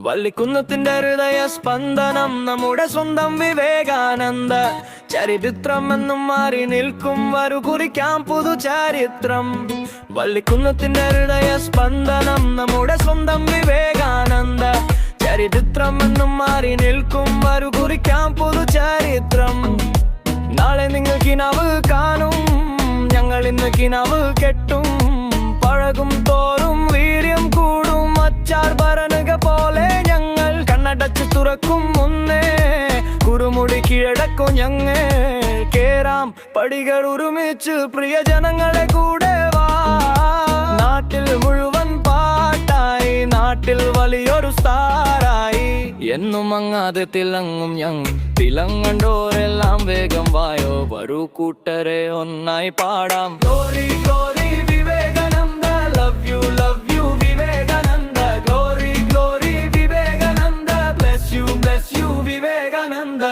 വള്ളിക്കുന്നത്തിന്റെ ഹൃദയ സ്പന്ദനം നമ്മുടെ സ്വന്തം വിവേകാനന്ദ ചരിത്രം എന്നും മാറി നിൽക്കും വരു കുറിക്കാം പുതു ചരിത്രം. വള്ളിക്കുന്നത്തിന്റെ ഹൃദയ സ്പന്ദനം നമ്മുടെ സ്വന്തം വിവേകാനന്ദ ചരിത്രം എന്നും മാറി നിൽക്കും വരു കുറിക്കാം പുതു ചരിത്രം. നാളെ നിങ്ങൾ കിനാവ് കാണും, ഞങ്ങൾ ഇന്ന് കിനാവ് കെട്ടും. പഴകും തോറും വീര്യം കൂടും, അച്ചാർ ഭരണക പോലെ ഞങ്ങൾ കണ്ണടച്ച് തുറക്കും മുന്നേ കുറുമുടി കീഴടക്കും ഞങ്ങൾ. കേറാം പടികൾ ഒരുമിച്ച് പ്രിയജനങ്ങളെ കൂടെ വാ. നാട്ടിൽ മുഴുവൻ പാട്ടായി, നാട്ടിൽ വലിയൊരു സ്റ്റാറായി. എന്നും അങ്ങാതെ തിളങ്ങും ഞങ്ങൾ, തിളങ്ങണ്ടോരെല്ലാം വേഗം വായോ. വരൂ കൂട്ടരെ ഒന്നായി പാടാം. Glory glory Vivekananda, love you Vivekananda. Glory glory Vivekananda, bless you Vivekananda.